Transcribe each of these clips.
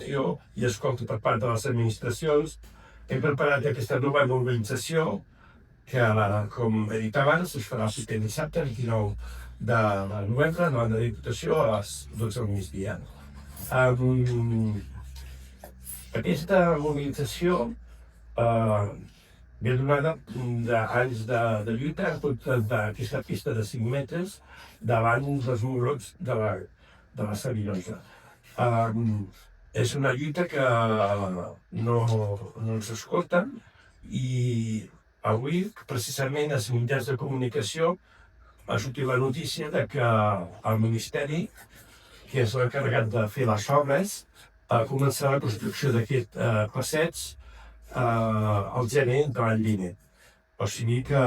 informació i escolta per part de les administracions. Hem preparat aquesta nova mobilització que, com he dit abans, es farà el proper dissabte, 29 de novembre, davant de la Diputació, a les 12 del migdia. Aquesta mobilització ve donada d'anys de lluita en contra d'aquesta pista de 5 metres davant dels murots de la Sabinosa. És una lluita que no ens escolten i avui, precisament, als mitjans de comunicació ha sortit la notícia de que el Ministeri, que és l'encarregat de fer les obres, començarà la construcció d'aquest passeig al gener de l'any vinent. O sigui que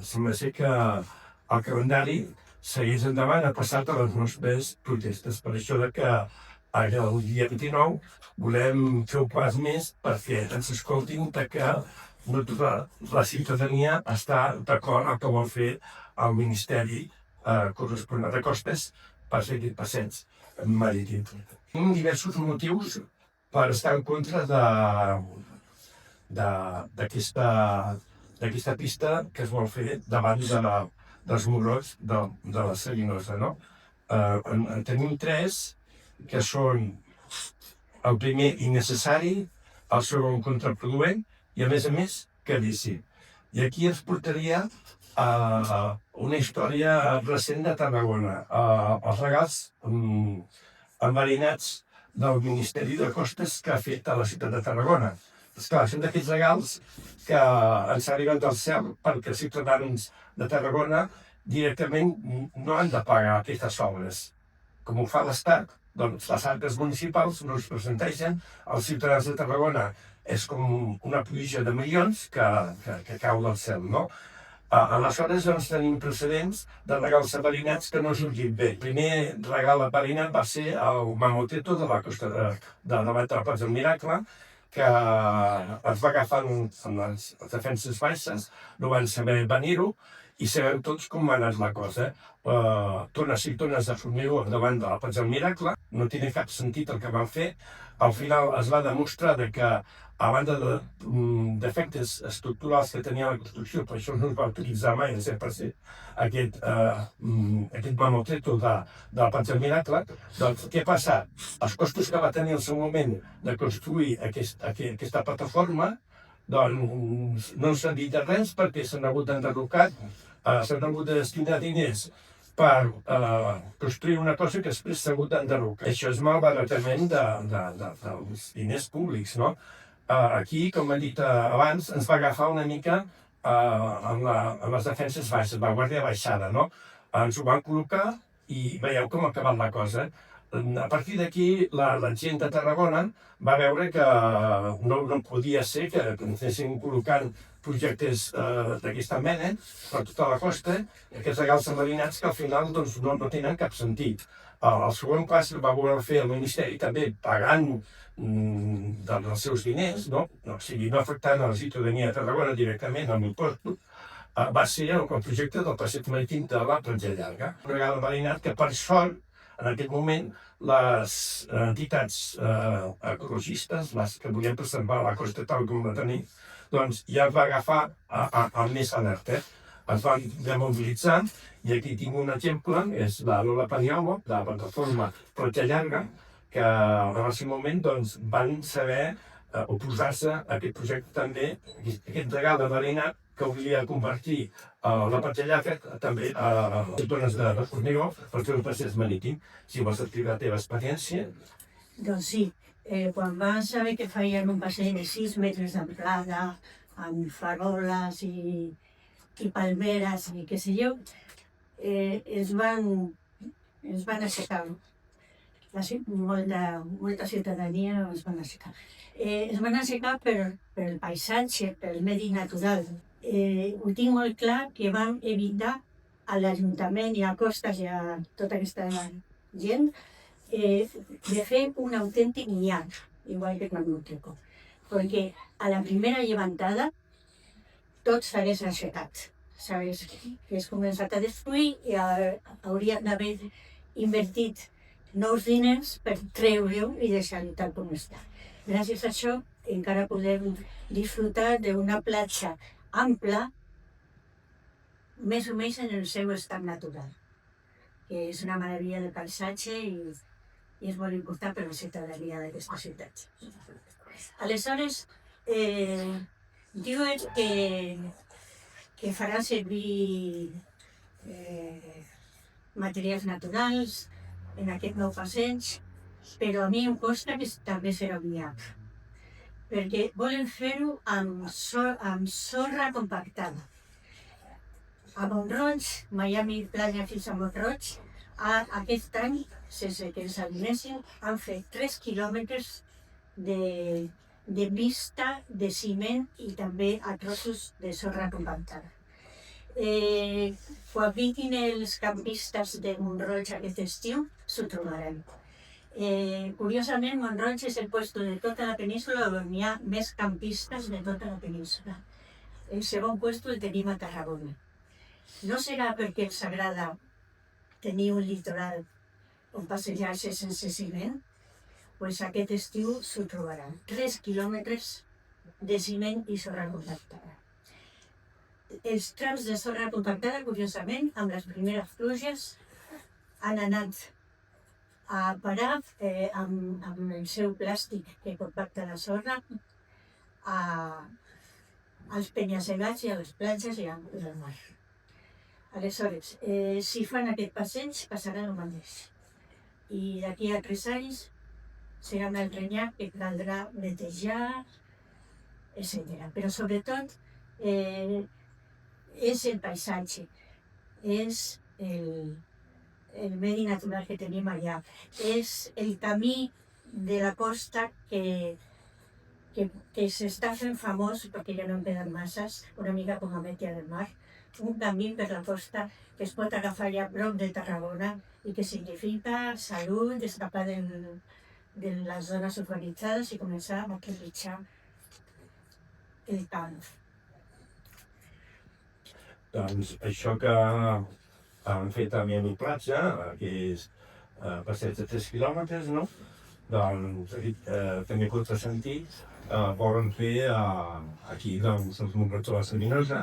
sembla ser que el calendari segueix endavant a passar de les nostres protestes. Per això que ara, el dia 29, volem fer un pas més perquè ens escoltin que no tota la ciutadania està d'acord amb el que vol fer el Ministeri corresponent de Costes per fer aquest passeig marítim. Tenim diversos motius per estar en contra d'aquesta pista que es vol fer davant dels murots de la Sabinosa. En tenim 3, que són el primer innecessari, el segon contraproduent i a més caríssim. I aquí ens portaria a una història recent de Tarragona, els regals enverinats del Ministeri de Costes que ha fet a la ciutat de Tarragona. Esclar, són d'aquests regals que ens arriben del cel perquè els ciutadans de Tarragona directament no han de pagar aquestes obres. Com ho fa l'Estat, doncs les arques municipals no es presenteixen als ciutadans de Tarragona. És com una pluja de milions que cau del cel, no? Aleshores, doncs, tenim precedents de regals enverinats que no han sortit bé. El primer regal enverinat va ser el Mamoteto de la costa de davant de la Platja del Miracle, que es va agafar amb les defenses baixes, no van saber venir-ho, i sabem tots com va anar la cosa. Tones i tones de formigó davant de la Platja del Miracle, no tenia cap sentit el que van fer. Al final es va demostrar que, a banda de defectes estructurals que tenia la construcció, per això no es va utilitzar mai el 100% aquest Mamoteto de la Platja del Miracle. Doncs què ha passat? Els costos que va tenir al seu moment de construir aquesta plataforma doncs no s'ha dit de res perquè s'han hagut d'enderrocar, s'han hagut de destinar diners per construir una cosa que després s'ha hagut d'enderrocar. Això és malbaratament dels diners públics, no? Aquí, com hem dit abans, ens va agafar una mica amb les defenses baixes, la Guàrdia Baixada, no? Ens ho van col·locar i veieu com ha acabat la cosa. A partir d'aquí, la gent de Tarragona va veure que no podia ser que anessin col·locant projectes d'aquesta mena per tota la costa, aquests regals enverinats que al final no tenen cap sentit. El segon pas va voler fer el Ministeri també pagant dels seus diners, no? O sigui, no afectant a la ciutadania de Tarragona directament amb impostos, va ser el projecte del passeig marítim de la Platja Llarga. Un regal enverinat que, per sort, en aquest moment, les entitats ecologistes, les que volien preservar la costa tal com la tenim, doncs ja es va agafar amb més alerta. Es van demobilitzar i aquí tinc un exemple, és la Lola Paniagua, de la plataforma Platja Llarga, que en el seu moment van saber oposar-se a aquest projecte també, aquest regal enverinat que volia convertir la Platja Llarga també a zones de formigó per fer un passeig marítim. Si vols explicar la teva experiència. Doncs sí, quan van saber que feien un passeig de 6 metres d'amplada, amb faroles i palmeres i què sé jo, es van aixecar. Molta ciutadania es van aixecar. Es van aixecar pel paisatge, pel medi natural. Ho tinc molt clar que van evitar a l'Ajuntament i a Costes i a tota aquesta gent de fer un autèntic nyap, igual que el Mamoteco, perquè a la primera llevantada tot s'hagués aixecat, s'hagués començat a destruir i haurien d'haver invertit nous diners per treure-ho i deixar-ho tal com està. Gràcies a això encara podem disfrutar d'una platja ampla, més o menys en el seu estat natural, que és una meravella de paisatge i és molt important per la ciutadania d'aquesta ciutat. Aleshores, diuen que farà servir materials naturals en aquest nou passeig, però a mi em consta que també serà viable, perquè volen fer-ho amb sorra compactada. A Mont-roig, Miami Playa fins a Mont-roig, aquest any, sense que ens adonessin, han fet 3 quilòmetres de pista de ciment i també a trossos de sorra compactada. Quan vinguin els campistes de Mont-roig aquest estiu, s'ho trobaran. Curiosament, Mont-roig és el lloc de tota la península on hi ha més campistes de tota la península. El segon lloc el tenim a Tarragona. No serà perquè els agrada tenir un litoral on passejar-se sense ciment? Doncs aquest estiu s'ho trobaran. 3 quilòmetres de ciment i sorra compactada. Els trams de sorra compactada, curiosament, amb les primeres pluges, han anat a parar amb el seu plàstic que compacta la sorra als penya-segats i a les platges i al mar. Aleshores, si fan aquest passeig, passarà el mateix. I d'aquí a 3 anys serà un altre nyap que caldrà netejar, etc. Però sobretot és el paisatge, és el medi natural que tenim allà, és el camí de la costa que s'està fent famós, perquè ja no en queden masses, una mica com a Metia del Mar, un camí per la costa que es pot agafar allà a prop de Tarragona i que significa salut, escapar de les zones urbanitzades i començar a maquillar el camp. Doncs això que han fet a Miami Platja, que és passeig de 3 quilòmetres, no? Doncs també contrasentit volen fer aquí, doncs, els Montrets de la Sabinosa,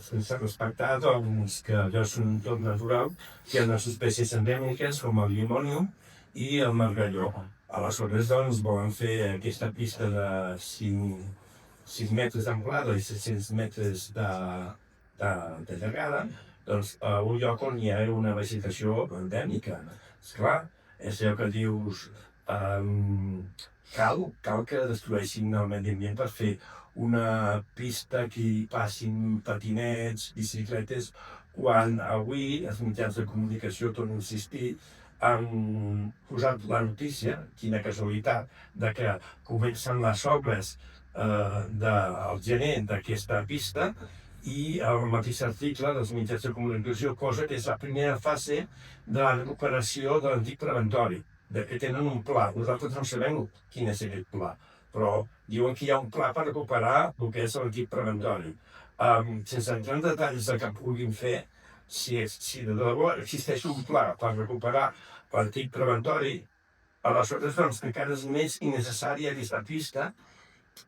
sense respectar doncs, que allò és un tot natural, que hi ha unes espècies endèmiques com el llimònium i el margalló. Aleshores, doncs, volen fer aquesta pista de 5 metres d'amplada i 700 metres de llargada, doncs, a un lloc on hi ha una vegetació endèmica. Esclar, és allò que dius, cal que destrueixin el medi ambient per fer una pista que hi passin patinets, bicicletes, quan avui els mitjans de comunicació, torno a insistir, han posat la notícia, quina casualitat, de que comencen les obres del gener d'aquesta pista i el mateix article dels mitjans de comunicació posa que és la primera fase de la recuperació de l'antic preventori, que tenen un pla. Nosaltres no sabem quin és aquest pla, però diuen que hi ha un pla per recuperar el que és l'antic preventori. Sense entrar en detalls de què puguin fer, si de debò existeix un pla per recuperar l'antic preventori, aleshores doncs, encara és més innecessària aquesta pista,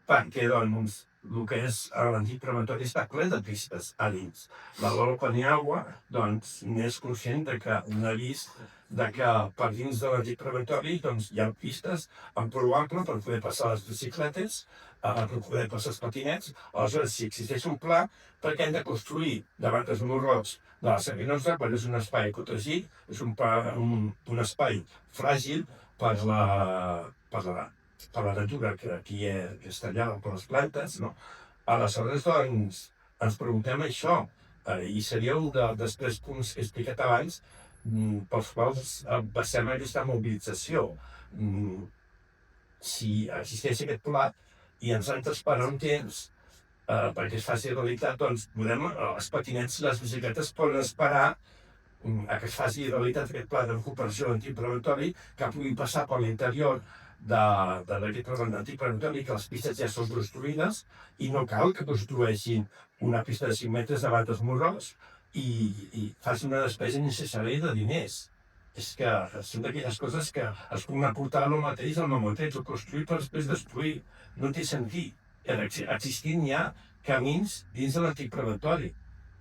perquè doncs, el que és l'antic preventori està ple de pistes a dins. La Lola Paniagua doncs, n'és conscient de que un avís de que per dins de l'antic preventori doncs, hi ha pistes amb prou ample per poder passar les bicicletes, per poder passar els patinets. Aleshores, si existeix un pla, per què hem de construir davant dels Montrets de la Sabinosa, quan és un espai protegit, és un espai fràgil per la natura que aquí està allà per les plantes, no? Aleshores, doncs, ens preguntem això, i seria un dels 3 punts que he explicat abans, pels quals passem aquesta mobilització. Si existeix aquest pla i ens han d'esperar un temps perquè es faci realitat, doncs els patinets i les bicicletes poden esperar a que es faci realitat aquest pla de recuperació de l'antic preventori, que pugui passar per l'interior d'aquest antic preventori, que les pistes ja són construïdes i no cal que construeixin una pista de 5 metres davant dels Montrets i facin una despesa innecessària de diners. és que són d'aquelles coses que es poden aportar el mateix al mamotet, o construir per després destruir. No té sentit. Existint hi ha camins dins de l'antic preventori.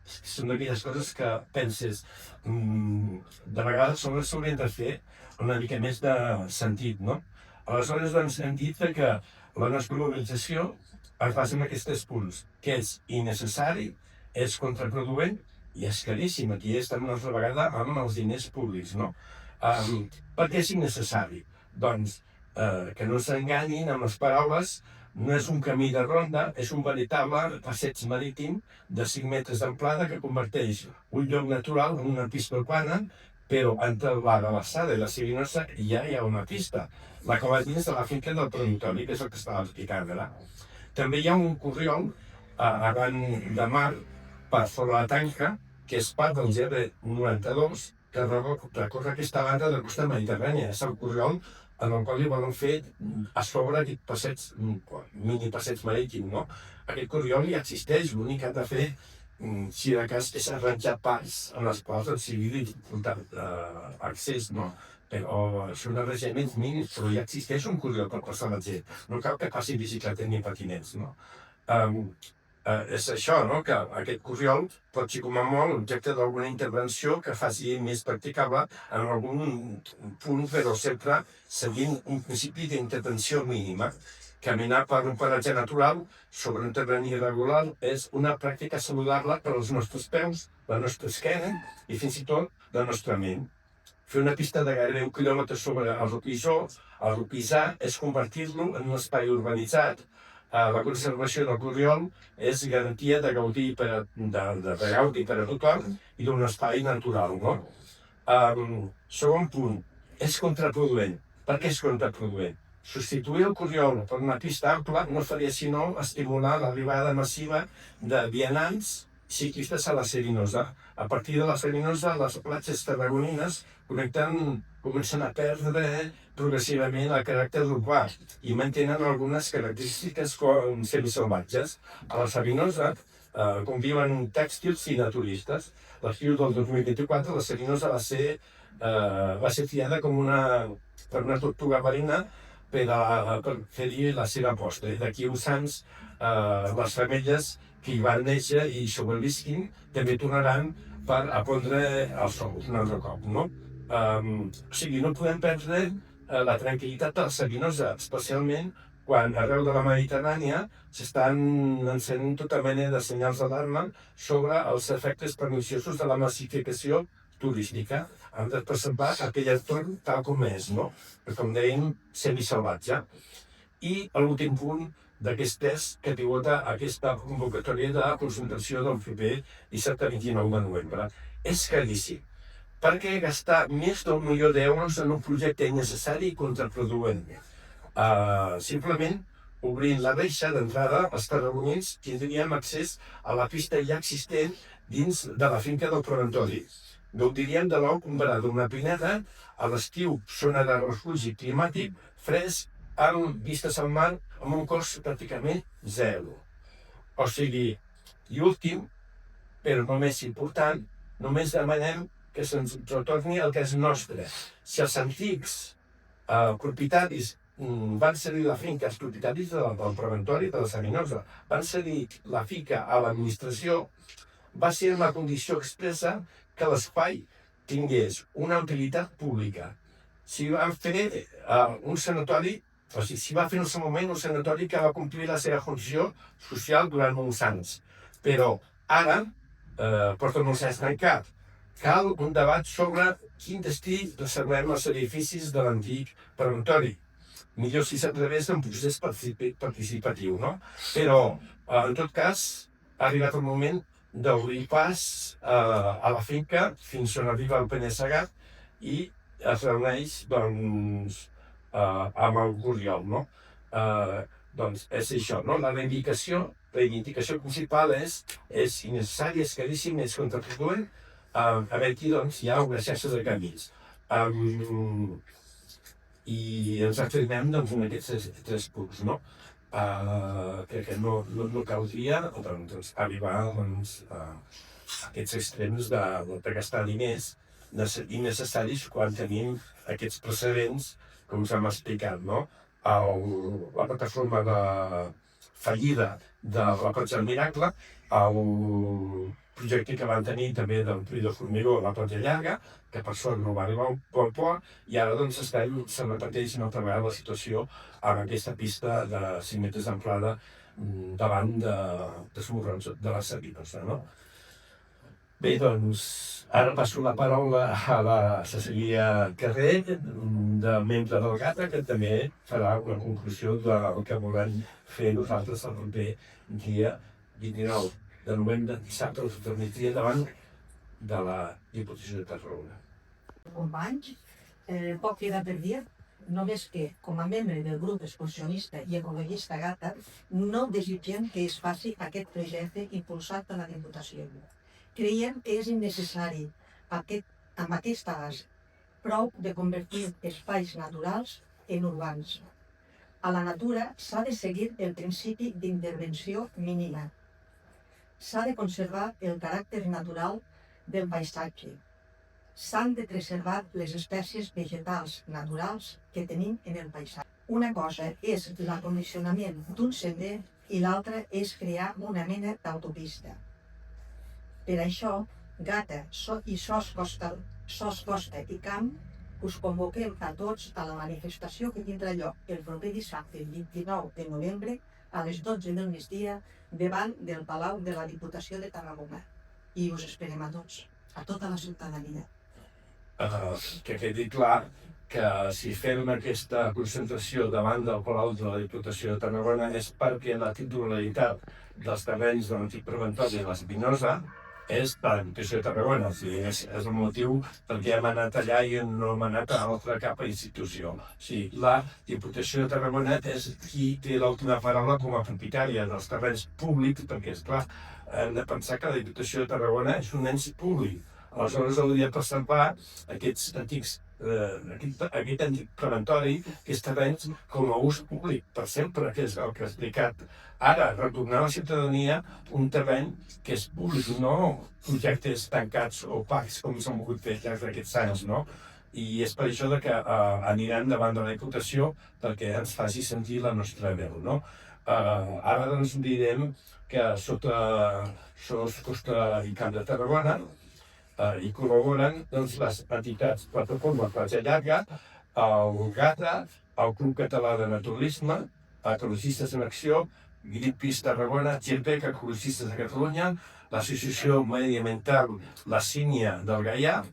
Són d'aquelles coses que penses, de vegades s'haurien de fer una mica més de sentit, no? Aleshores, doncs, hem dit que la nostra mobilització es basa en aquests 3 punts, que és innecessari, és contraproduent i és caríssim. Aquí estem una altra vegada amb els diners públics, no? Per què és innecessari? Doncs que no s'enganyin amb les paraules, no és un camí de ronda, és un veritable passeig marítim de 5 metres d'amplada que converteix un lloc natural en una pista urbana, però entre la de l'Alçada i la Savinosa ja hi ha una pista, la que va dins de la finca del promontori, que és el que estava explicant ara. També hi ha un corriol arran de mar per sobre la tanca, que és part del GR92, que recorre aquesta banda de costa mediterrània. És el corriol en el qual hi volen fer a sobre aquest passeig, mini passeig marítim, no? Aquest corriol ja existeix, l'únic que han de fer, si de cas, és arranjar parts en les quals ens sigui dificultat accés, no? Però són arranjaments mínims, però ja existeix un corriol per passar la gent. No cal que passi bicicleta ni patinets, no? És això, no? Que aquest corriol pot ser com a molt objecte d'alguna intervenció que faci més practicable en algun punt, però sempre seguint un principi d'intervenció mínima. Caminar per un paratge natural sobre un terreny irregular és una pràctica saludable per als nostres peus, la nostra esquena i fins i tot la nostra ment. Fer una pista de gairebé 1 quilòmetre sobre el roquissar és convertir-lo en un espai urbanitzat. La conservació del corriol és garantia de gaudir per a tothom i d'un espai natural, no? Segon punt, és contraproduent. Per què és contraproduent? Substituir el corriol per una pista ampla no faria sinó estimular l'arribada massiva de vianants ciclistes a la Savinosa. A partir de la Savinosa, les platges tarragonines comencen a perdre progressivament el caràcter urbà i mantenen algunes característiques com semisalvatges. A la Savinosa conviuen tèxtils i naturistes. L'estiu del 2024 la Savinosa va ser triada com per una tortuga marina per fer-hi la seva posta. D'aquí uns anys, les femelles que hi van néixer i sobrevisquin també tornaran per a pondre els ous un altre cop, no? O sigui, no podem perdre la tranquil·litat de la Savinosa, especialment quan arreu de la Mediterrània s'estan encenent tota mena de senyals d'alarma sobre els efectes perniciosos de la massificació turística. Hem de preservar aquell entorn tal com és, no? Com dèiem, semisalvatge. I l'últim punt d'aquest test que pivota aquesta convocatòria de concentració del proper dissabte 29 de novembre. És caríssim. Per què gastar més d'1 milió d'euros en un projecte innecessari i contraproduent? Simplement, obrint la reixa d'entrada, els tarragonins tindríem accés a la pista ja existent dins de la finca del promontori. Gaudiríem de l'ou comparat d'una pineda, a l'estiu zona de refugi climàtic, fresc, amb vistes al mar, amb un cost pràcticament zero. O sigui, i últim, però no més important, només demanem que se'ns retorni el que és nostre. Si els antics propietaris van cedir la finca, els propietaris del promontori de la Savinosa, van cedir la finca a l'administració, va ser una condició expressa que l'espai tingués una utilitat pública. Si van fer un sanatori, o sigui, si va fer en el seu moment un sanatori que va complir la seva funció social durant uns anys. Però ara porten uns anys tancat. Cal un debat sobre quin destí reservem als edificis de l'antic promontori. Millor si s'atreveix en procés participatiu, no? Però, en tot cas, ha arribat el moment d'obrir pas a la finca fins on arriba el penya-segat i es reuneix, doncs, amb el Corriol, no? Doncs és això, no? La reivindicació principal és innecessària, és caríssim, és contraproduent. A veure, aquí doncs, hi ha una xarxa de camins. I ens afirmem doncs, en aquests 3 punts, no? Crec que no caldria doncs, arribar doncs, a aquests extrems de gastar diners innecessaris quan tenim aquests precedents, com s'ha explicat, no? La plataforma de fallida de la Platja del Miracle, el projecte que van tenir també del Puig de Formigó a la Platja Llarga, que per sort no va arribar al port, i ara doncs se repeteix una altra vegada la situació amb aquesta pista de 5 metres d'amplada davant dels morrons de les Salines, no? Bé, doncs, ara passo la paraula a la Cecília Carrer, de membre del GATA, que també farà una conclusió del que volem fer nosaltres el proper dia 29 de novembre, dissabte, a la migdia, davant de la Diputació de Tarragona. Companys, poc queda per dir, només que, com a membre del grup excursionista i ecologista GATA, no desitgem que es faci aquest projecte impulsat per la Diputació. Creiem que és innecessari amb aquesta base, prou de convertir espais naturals en urbans. A la natura s'ha de seguir el principi d'intervenció mínima. S'ha de conservar el caràcter natural del paisatge. S'han de preservar les espècies vegetals naturals que tenim en el paisatge. Una cosa és l'acondicionament d'un sender i l'altra és crear una mena d'autopista. Per això, GATA i SOS Costa i Camp us convoquem a tots a la manifestació que tindrà lloc el proper dissabte 29 de novembre a les 12 del migdia davant del Palau de la Diputació de Tarragona. I us esperem a tots, a tota la ciutadania. Que quedi clar que si fem aquesta concentració davant del Palau de la Diputació de Tarragona és perquè la titularitat dels terrenys de l'antic preventori de l'Espinosa és de la Diputació de Tarragona. És el motiu perquè hem anat allà i no hem anat a altra cap institució. La Diputació de Tarragona és qui té l'última paraula com a propietària dels terrenys públics, perquè, esclar, hem de pensar que la Diputació de Tarragona és un ens públic. Aleshores hauria de preservar aquest antic preventori, aquests terrenys, com a ús públic, per sempre, que és el que he explicat. Ara, retornar a la ciutadania un terreny que és públic, no projectes tancats o opacs, com s'han volgut fer aquests anys, no? I és per això que aniran davant de la Diputació perquè ens faci sentir la nostra veu, no? Ara doncs direm que sota SOS Costa i Camp de Tarragona hi col·laboren les entitats Plataforma Platja Llarga, el GATA, el Club Català de Naturalisme, Ecologistes en Acció, Greenpeace Tarragona, GEPEC, Ecologistes de Catalunya, l'Associació Mediambiental La Sínia del Gaià,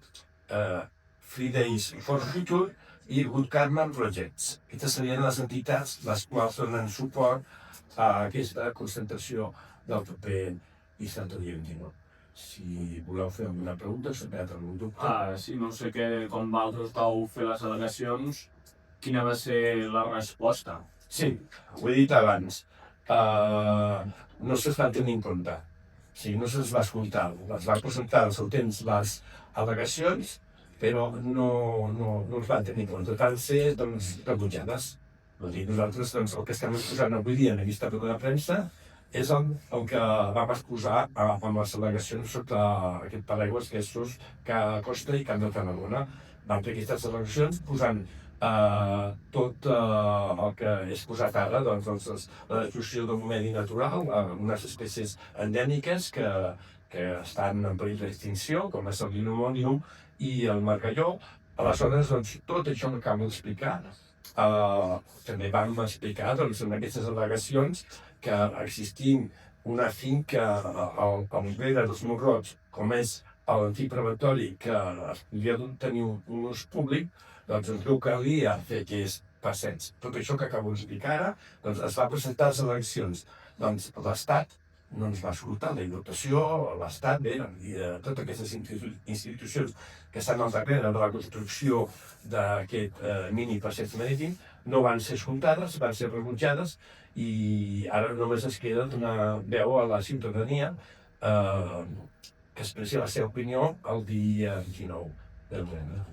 Fridays for Future i Good Karma Projects. Aquestes serien les entitats les quals donen suport a aquesta concentració del proper dissabte dia 29. Si voleu fer alguna pregunta, s'ha quedat algun dubte. Sí, no sé com vosaltres vau fer les al·legacions, quina va ser la resposta? Sí, ho he dit abans. No se'ls va tenir en compte. No se'ls va escoltar. Les va presentar al seu temps les al·legacions, però no els van tenir en compte. Van ser rebutjades. Nosaltres el que estem exposant avui dia en aquesta roda de premsa és el que vam exposar amb les al·legacions sota aquest paraigües que és SOS Costa i Camp de Tarragona. Vam fer aquestes al·legacions posant tot el que és posat ara, la destrucció d'un medi natural, unes espècies endèmiques que estan en perill d'extinció, com és el linomonium i el margalló. Aleshores, tot això que acabo d'explicar, també vam explicar en aquestes al·legacions que existint una finca al rere dels Morrots, com és l'antic preventori, que podria tenir un ús públic, doncs el que calia fer aquests passeig. Tot això que acabo d'explicar ara, es va presentar a les eleccions. L'Estat no ens va escoltar, la Diputació, l'Estat, totes aquestes institucions que estan al darrere de la construcció d'aquest mini passeig marítim no van ser escoltades, van ser rebutjades i ara només es queda donar veu a la ciutadania que expressi la seva opinió el dia 19 de novembre.